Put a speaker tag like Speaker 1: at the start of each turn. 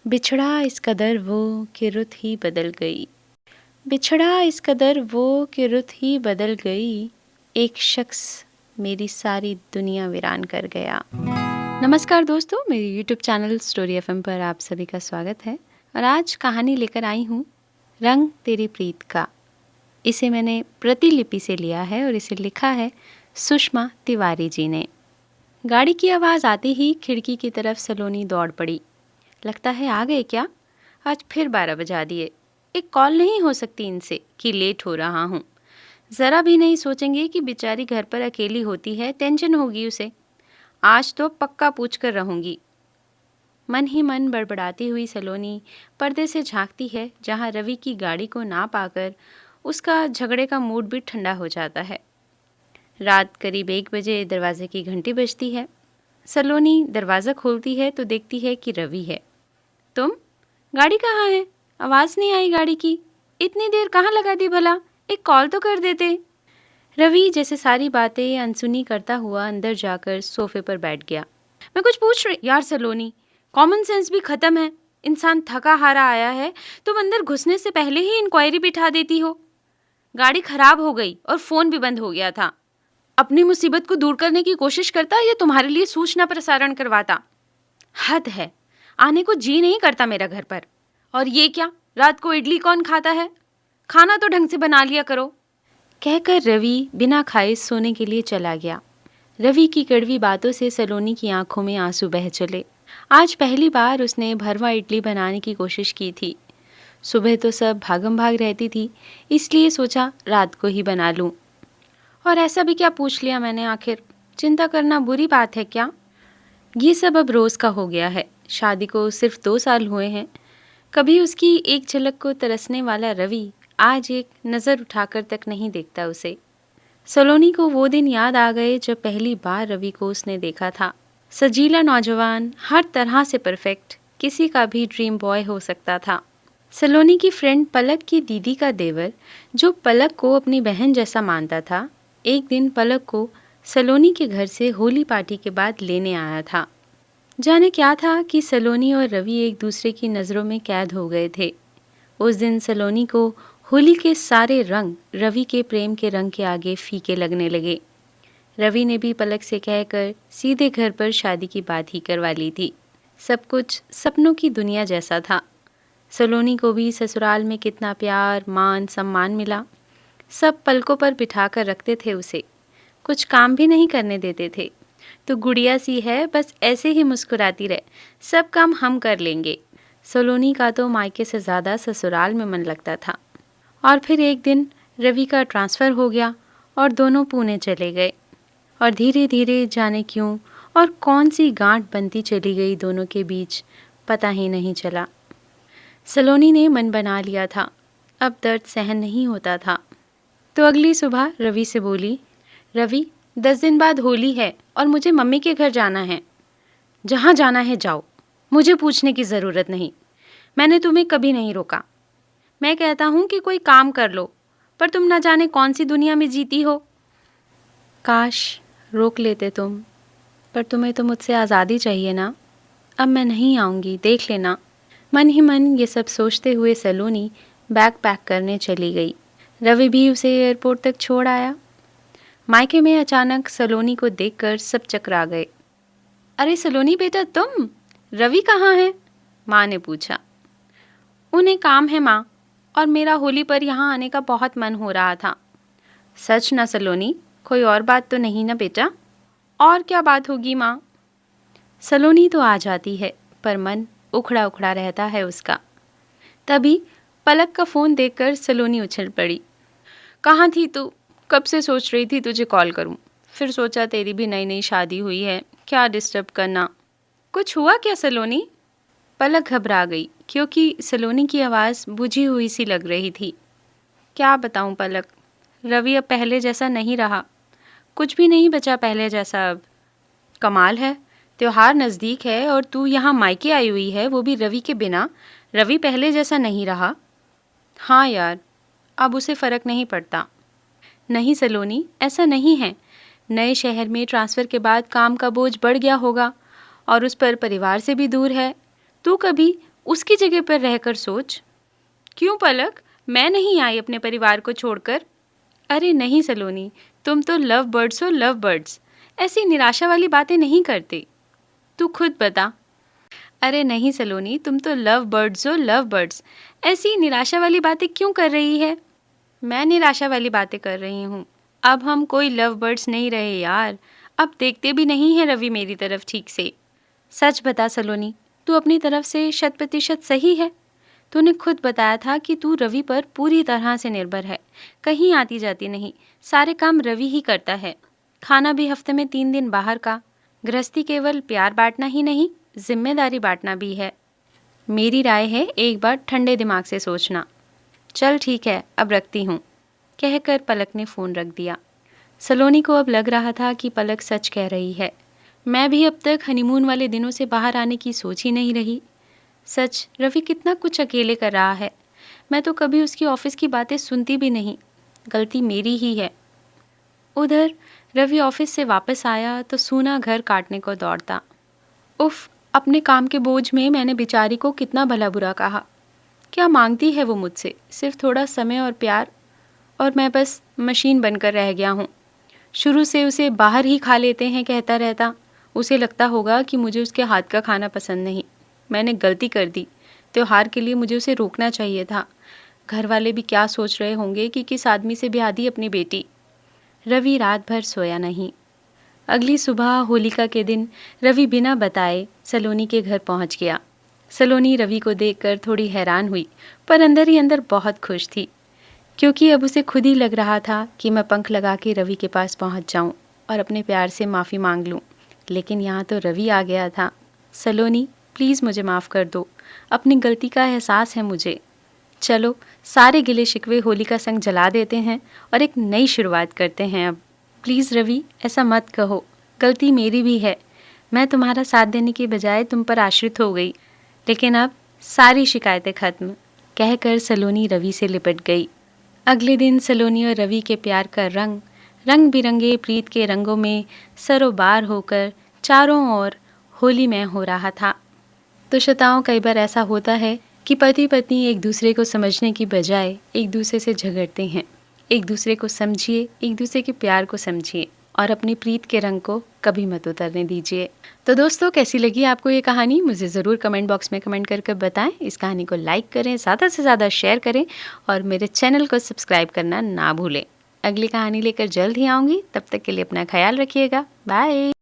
Speaker 1: बिछड़ा इस कदर वो कि रुत ही बदल गई। बिछड़ा इस कदर वो कि रुत ही बदल गई। एक शख्स मेरी सारी दुनिया वीरान कर गया। नमस्कार दोस्तों, मेरे यूट्यूब चैनल स्टोरी एफएम पर आप सभी का स्वागत है। और आज कहानी लेकर आई हूँ रंग तेरी प्रीत का। इसे मैंने प्रतिलिपि से लिया है और इसे लिखा है सुषमा तिवारी जी ने। गाड़ी की आवाज़ आते ही खिड़की की तरफ सलोनी दौड़ पड़ी। लगता है आ गए क्या? आज फिर 12 बजा दिए। एक कॉल नहीं हो सकती इनसे कि लेट हो रहा हूँ। ज़रा भी नहीं सोचेंगे कि बेचारी घर पर अकेली होती है, टेंशन होगी उसे। आज तो पक्का पूछ कर रहूँगी। मन ही मन बड़बड़ाती हुई सलोनी पर्दे से झांकती है, जहाँ रवि की गाड़ी को ना पाकर उसका झगड़े का मूड भी ठंडा हो जाता है। रात करीब 1 बजे दरवाजे की घंटी बजती है। सलोनी दरवाज़ा खोलती है तो देखती है कि रवि है। तुम? गाड़ी कहाँ है? आवाज़ नहीं आई गाड़ी की। इतनी देर कहाँ लगा दी भला? एक कॉल तो कर देते। रवि जैसे सारी बातें अनसुनी करता हुआ अंदर जाकर सोफे पर बैठ गया। मैं कुछ पूछ रही यार सलोनी, कॉमन सेंस भी खत्म है। इंसान थका हारा आया है, तुम अंदर घुसने से पहले ही इंक्वायरी बिठा देती हो। गाड़ी खराब हो गई और फ़ोन भी बंद हो गया था। अपनी मुसीबत को दूर करने की कोशिश करता या तुम्हारे लिए सूचना प्रसारण करवाता? हद है, आने को जी नहीं करता मेरा घर पर। और ये क्या, रात को इडली कौन खाता है? खाना तो ढंग से बना लिया करो। कहकर रवि बिना खाए सोने के लिए चला गया। रवि की कड़वी बातों से सलोनी की आंखों में आंसू बह चले। आज पहली बार उसने भरवा इडली बनाने की कोशिश की थी। सुबह तो सब भागम भाग रहती थी, इसलिए सोचा रात को ही बना लूं। और ऐसा भी क्या पूछ लिया मैंने आखिर? चिंता करना बुरी बात है क्या? ये सब अब रोज़ का हो गया है। शादी को सिर्फ 2 साल हुए हैं। कभी उसकी एक झलक को तरसने वाला रवि आज एक नज़र उठाकर तक नहीं देखता उसे। सलोनी को वो दिन याद आ गए जब पहली बार रवि को उसने देखा था। सजीला नौजवान, हर तरह से परफेक्ट, किसी का भी ड्रीम बॉय हो सकता था। सलोनी की फ्रेंड पलक की दीदी का देवर, जो पलक को अपनी बहन जैसा मानता था, एक दिन पलक को सलोनी के घर से होली पार्टी के बाद लेने आया था। जाने क्या था कि सलोनी और रवि एक दूसरे की नज़रों में कैद हो गए थे। उस दिन सलोनी को होली के सारे रंग रवि के प्रेम के रंग के आगे फीके लगने लगे। रवि ने भी पलक से कहकर सीधे घर पर शादी की बात ही करवा ली थी। सब कुछ सपनों की दुनिया जैसा था। सलोनी को भी ससुराल में कितना प्यार, मान, सम्मान मिला। सब पलकों पर बिठा कर रखते थे उसे, कुछ काम भी नहीं करने देते थे। तो गुड़िया सी है, बस ऐसे ही मुस्कुराती रहे, सब काम हम कर लेंगे। सलोनी का तो मायके से ज़्यादा ससुराल में मन लगता था। और फिर एक दिन रवि का ट्रांसफ़र हो गया और दोनों पुणे चले गए। और धीरे धीरे जाने क्यों और कौन सी गांठ बनती चली गई दोनों के बीच, पता ही नहीं चला। सलोनी ने मन बना लिया था, अब दर्द सहन नहीं होता था। तो अगली सुबह रवि से बोली, रवि 10 दिन बाद होली है और मुझे मम्मी के घर जाना है। जहाँ जाना है जाओ, मुझे पूछने की ज़रूरत नहीं। मैंने तुम्हें कभी नहीं रोका। मैं कहता हूँ कि कोई काम कर लो, पर तुम न जाने कौन सी दुनिया में जीती हो। काश रोक लेते तुम, पर तुम्हें तो मुझसे आज़ादी चाहिए ना। अब मैं नहीं आऊँगी, देख लेना। मन ही मन ये सब सोचते हुए सलोनी बैग पैक करने चली गई। रवि भी उसे एयरपोर्ट तक छोड़ आया। मायके में अचानक सलोनी को देखकर सब चकरा गए। अरे सलोनी बेटा तुम, रवि कहाँ है? माँ ने पूछा। उन्हें काम है माँ, और मेरा होली पर यहाँ आने का बहुत मन हो रहा था। सच ना सलोनी, कोई और बात तो नहीं ना बेटा? और क्या बात होगी माँ? सलोनी तो आ जाती है, पर मन उखड़ा उखड़ा रहता है उसका। तभी पलक का फ़ोन देखकर सलोनी उछल पड़ी। कहाँ थी तू? कब से सोच रही थी तुझे कॉल करूं, फिर सोचा तेरी भी नई नई शादी हुई है, क्या डिस्टर्ब करना। कुछ हुआ क्या सलोनी? पलक घबरा गई, क्योंकि सलोनी की आवाज़ बुझी हुई सी लग रही थी। क्या बताऊं पलक, रवि अब पहले जैसा नहीं रहा। कुछ भी नहीं बचा पहले जैसा अब। कमाल है, त्योहार नज़दीक है और तू यहाँ मायके आई हुई है, वो भी रवि के बिना। रवि पहले जैसा नहीं रहा। हाँ यार, अब उसे फ़र्क नहीं पड़ता। नहीं सलोनी, ऐसा नहीं है। नए शहर में ट्रांसफ़र के बाद काम का बोझ बढ़ गया होगा और उस पर परिवार से भी दूर है। तू कभी उसकी जगह पर रहकर सोच। क्यों पलक, मैं नहीं आई अपने परिवार को छोड़कर? अरे नहीं सलोनी, तुम तो लव बर्ड्स हो, लव बर्ड्स। ऐसी निराशा वाली बातें नहीं करते, तू खुद बता। अरे नहीं सलोनी, तुम तो लव बर्ड्स हो, लव बर्ड्स। ऐसी निराशा वाली बातें क्यों कर रही है? मैं निराशा वाली बातें कर रही हूँ। अब हम कोई लव बर्ड्स नहीं रहे यार। अब देखते भी नहीं है रवि मेरी तरफ ठीक से। सच बता सलोनी, तू अपनी तरफ से 100% सही है। तूने खुद बताया था कि तू रवि पर पूरी तरह से निर्भर है, कहीं आती जाती नहीं, सारे काम रवि ही करता है। खाना भी हफ्ते में 3 दिन बाहर का। गृहस्थी केवल प्यार बांटना ही नहीं, जिम्मेदारी बांटना भी है। मेरी राय है एक बार ठंडे दिमाग से सोचना। चल ठीक है, अब रखती हूँ, कहकर पलक ने फ़ोन रख दिया। सलोनी को अब लग रहा था कि पलक सच कह रही है। मैं भी अब तक हनीमून वाले दिनों से बाहर आने की सोच ही नहीं रही। सच, रवि कितना कुछ अकेले कर रहा है। मैं तो कभी उसकी ऑफिस की बातें सुनती भी नहीं। गलती मेरी ही है। उधर रवि ऑफिस से वापस आया तो सूना घर काटने को दौड़ता। उफ, अपने काम के बोझ में मैंने बेचारी को कितना भला बुरा कहा। क्या मांगती है वो मुझसे? सिर्फ थोड़ा समय और प्यार, और मैं बस मशीन बनकर रह गया हूँ। शुरू से उसे बाहर ही खा लेते हैं कहता रहता। उसे लगता होगा कि मुझे उसके हाथ का खाना पसंद नहीं। मैंने गलती कर दी। त्योहार के लिए मुझे उसे रोकना चाहिए था। घर वाले भी क्या सोच रहे होंगे कि किस आदमी से ब्याह दी अपनी बेटी। रवि रात भर सोया नहीं। अगली सुबह होलिका के दिन रवि बिना बताए सलोनी के घर पहुंच गया। सलोनी रवि को देखकर थोड़ी हैरान हुई, पर अंदर ही अंदर बहुत खुश थी, क्योंकि अब उसे खुद ही लग रहा था कि मैं पंख लगा के रवि के पास पहुंच जाऊं और अपने प्यार से माफ़ी मांग लूं। लेकिन यहाँ तो रवि आ गया था। सलोनी, प्लीज़ मुझे माफ़ कर दो, अपनी गलती का एहसास है मुझे। चलो सारे गिले शिकवे होलिका संग जला देते हैं और एक नई शुरुआत करते हैं अब। प्लीज़ रवि, ऐसा मत कहो, गलती मेरी भी है। मैं तुम्हारा साथ देने के बजाय तुम पर आश्रित हो गई, लेकिन अब सारी शिकायतें खत्म, कहकर सलोनी रवि से लिपट गई। अगले दिन सलोनी और रवि के प्यार का रंग रंग बिरंगे प्रीत के रंगों में सरोबार होकर चारों ओर होलीमय हो रहा था। तो श्रोताओं, कई बार ऐसा होता है कि पति पत्नी एक दूसरे को समझने की बजाय एक दूसरे से झगड़ते हैं। एक दूसरे को समझिए, एक दूसरे के प्यार को समझिए और अपनी प्रीत के रंग को कभी मत उतरने दीजिए। तो दोस्तों, कैसी लगी आपको ये कहानी? मुझे ज़रूर कमेंट बॉक्स में कमेंट करके बताएं। इस कहानी को लाइक करें, ज़्यादा से ज़्यादा शेयर करें और मेरे चैनल को सब्सक्राइब करना ना भूलें। अगली कहानी लेकर जल्द ही आऊँगी, तब तक के लिए अपना ख्याल रखिएगा। बाय।